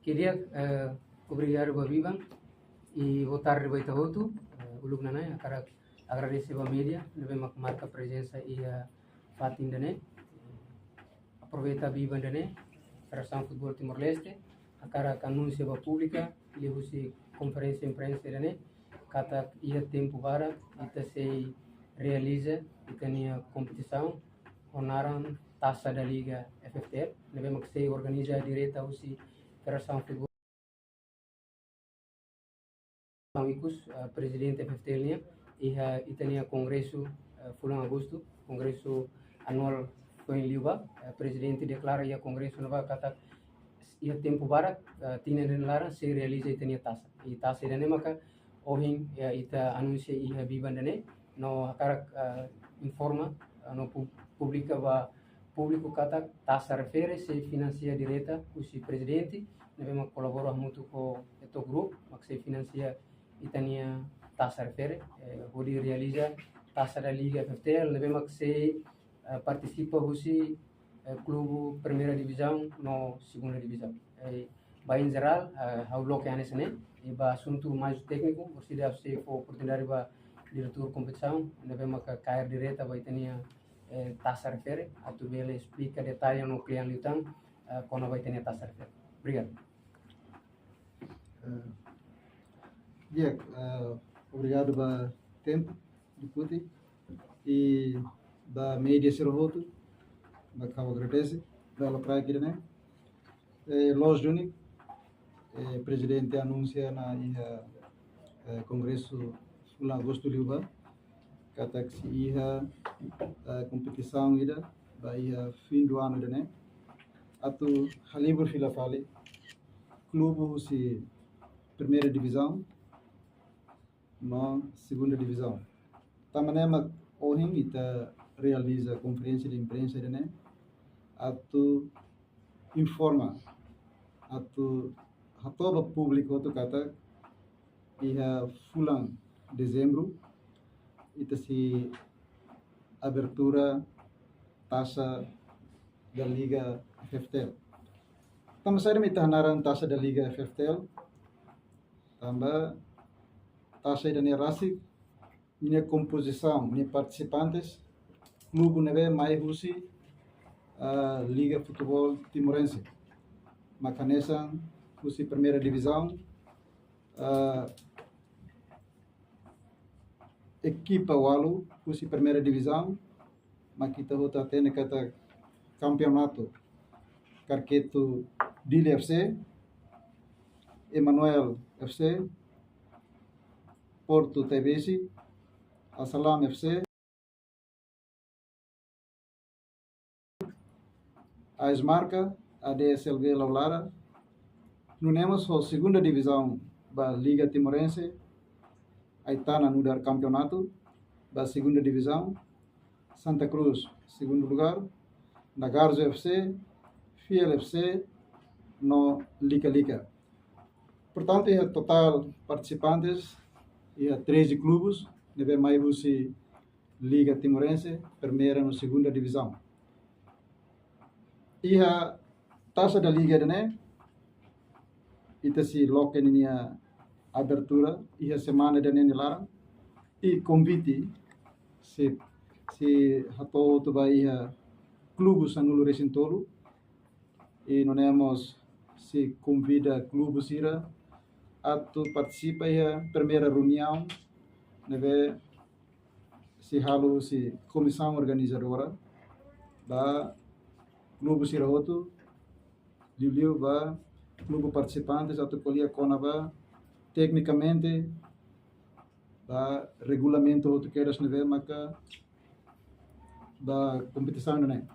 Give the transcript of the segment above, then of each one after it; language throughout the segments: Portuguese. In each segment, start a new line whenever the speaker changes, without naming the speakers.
Queria obrigado a Vivan e boa tarde a todos. O Lugnanai, agradecer a mídia, devemos marcar a presença e a fatin dane. Aproveita a Vivan dane, Federação Futebol Timor-Leste, a anúncio pública, levo-se conferência de imprensa dane, kata ia tempo para, ita se realiza, e tinha competição, honaram taça da Liga FFTL, devemos que se organiza direita o Federação Futebol presidente FFTL e tinha congresso fulan agosto, congresso anual foi em Liuba, presidente declara ia congresso nova kata ia tempo para tinha lara se realiza e tinha taça e maka ohin ita anuncia ia biban dane no akara informa no publica va público kata taça refere se financia direta usi presidente devemos colaborar muito com o grupo mas se financia itania taça refere onde realiza taça da Liga FFTL devemos que se participa usi clube primeira divisão no segunda divisão vai em geral ao local que anesane e ba assunto mais técnico você deve ser oportunidade para diretor competição devemos que cair direta vai itania taça refere a tu bela explica detalhe no cliente liutang quando vai ter taça refere obrigado.
Obrigado pelo tempo discutir e da mídia Sirohoto, eu agradeço pela praia né. Los Juni, presidente anuncia na congresso em agosto Liuba, kata que ia competição ida, vai fim do ano né. Atu halibur fila fali, clube se primeira divisão, na segunda divisão. Tamanema ohin ita realiza conferência de imprensa né. Atu informa, atu hatoba público atu kata ia fulan dezembro ita se abertura taça da Liga FFTL. Tama saya mita hanaran taça da Liga FFTL. Tamba taça da Nerasi, minha composição, minha participantes, clube neve mais rusi Liga Futebol Timorense. Macanesa, rusi primeira divisão, equipa Walu, rusi primeira divisão, makita hota tene kata campeonato, Carqueto Dili FC, Emmanuel FC, Porto TBC, Asalam FC, a Esmarca, a DSLV Laulara. Nunemos a segunda divisão da Liga Timorense, Aitana no dar campeonato da segunda divisão, Santa Cruz, segundo lugar, Nagarzo FC, Fiel FC, no Liga Liga. Portanto, é total participantes, e 13 clubes, neve mais rusi Liga Timorense, primeira no segunda divisão. E a taça da Liga, né? Ita se loca na abertura, e a semana da Nenilara, e convite se hato tu vai a clubes anulo recintolo, e nós temos se convida clubes ira a tu participa a primeira reunião, neve se halo se comissão organizadora da clube Sirahoto, Liu ba clube participantes atau colia conava tecnicamente ba regulamento outro que eras neve maka da competição né.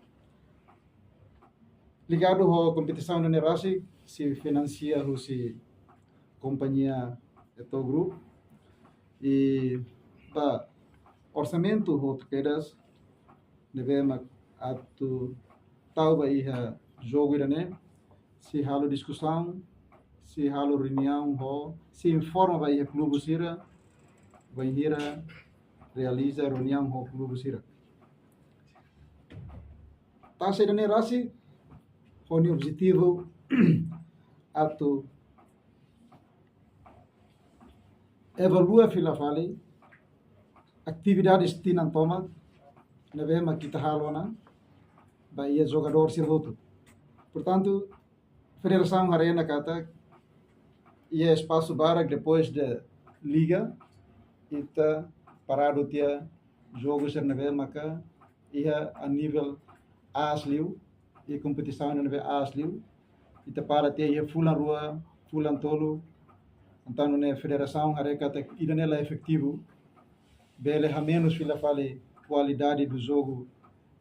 Ligado à competição da Nerasi se financia o se companhia eto grupo e ba orçamento outro que eras neve mak atu tau ba iha jogo né. Se halo discussão, se halo reunião ho, se informa ba iha clube sira, vai ira realiza reunião ho clube sira. Taça da Nerasi, o objetivo atu evalua fila fali atividades tinan toma na vema kita halona ba ia jogador sirvoto. Portanto, Federação Arena kata ia espaço barak depois da liga ita parado tia jogo ser na vema ka ia a nível asliu e competição na nível asliu ita para tia ia fulan rua fulan tolo. Então, na Federação Arena kata ida nela efetivo bele a menos fila fale qualidade do jogo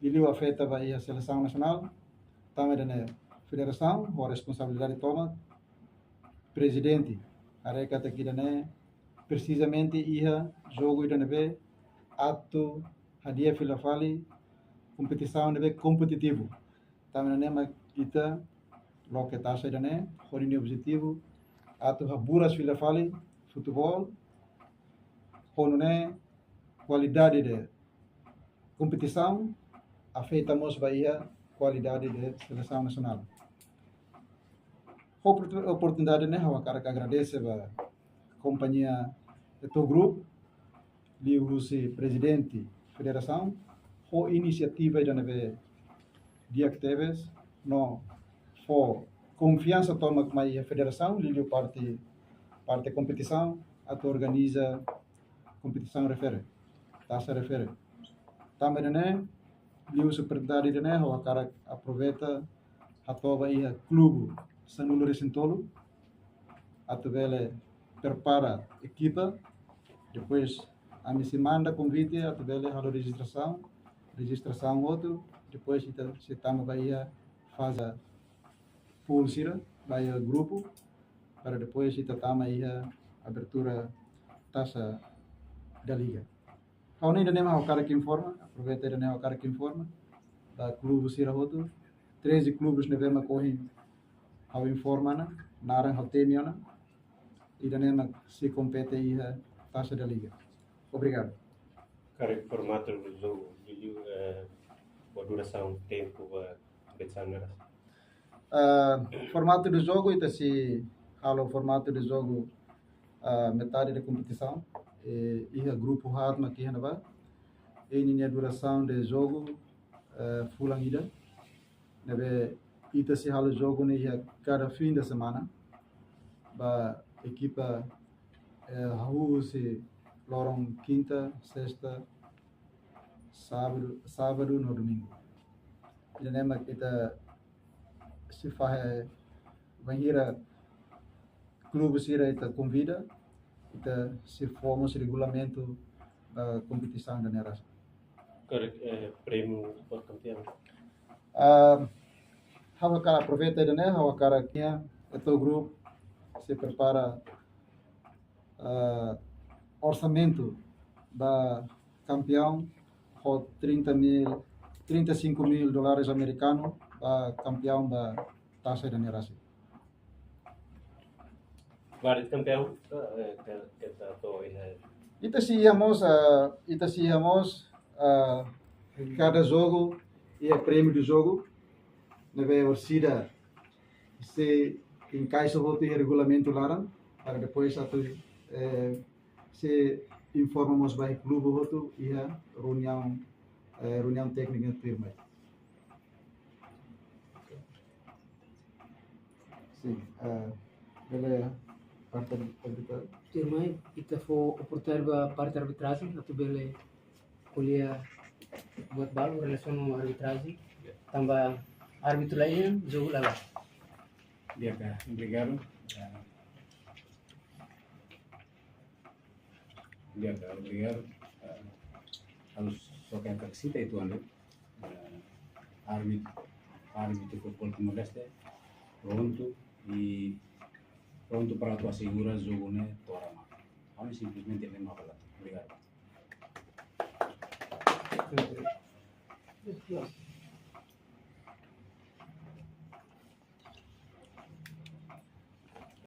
ele afeta a seleção nacional também na federação a responsabilidade toma presidente a recata aqui né precisamente ia jogo ida nebe ato hadia fila fale competição nebe competitivo também né kita lo que taxa ida né horinho objetivo ato haburas fila fale futebol hono né qualidade de competição afetamos Bahia qualidade de seleção nacional. Oportunidade né, eu quero agradecer a companhia do teu grupo, o presidente federação, a iniciativa da neve dia que teves, no for confiança toma com a federação, liu parte competição, a tu organiza competição refere. Taça refere. Também né, liu superintendente de né, o cara aproveita a toba ia clube Sanulo Recentolo, a tuvele prepara equipa, depois a me se manda convite, a tuvele a registração outro, depois se tama vai faz a pulsira, vai a grupo, para depois se tama ia abertura taça da liga. Kau ni dane mau cara que informa, aproveita dane mau cara que informa, da clube sira outro, 13 clubes ne vema correm ao informa na, narang ao temiona, e dane se compete aí a taça da liga. Obrigado.
Cara, o formato do jogo, a duração, tempo, a competição era?
Formato do jogo, então se fala o formato do jogo, metade da competição, e a grupo Hatma aqui na Bahia, e a duração do jogo, fulang ida, nebe ita se halo jogo ne cada fim de semana, ba equipa hahu se lorong quinta, sexta, sábado no domingo. E nema kita se faz banheira clube sira ita convida, ita se formos regulamento da competição da Neras.
Cara, prêmio por campeão.
Hawa cara aproveita né, hawa cara aqui o grupo se prepara orçamento da campeão com 35 mil dólares americanos para campeão da taça da Neras.
Vários campeão que está todo
Ita se íamos cada jogo e a prêmio do jogo neve orcida se encaixa o regulamento lá para depois se informamos by clube outro e a reunião técnica firme. Sim, ele parte arbitral.
Irmãe, ita fo oportunidade parte arbitragem, atu bele kuliah buat balu relação com arbitragem, tambah árbitro lain jogo lala.
Dia ka, obrigado. Dia ka, obrigado. Harus sok yang kaksita itu anda. Árbitro futebol Timor-Leste pronto para tu asegurar o jogo né torama. Kami simplesmente nem falar. Obrigado.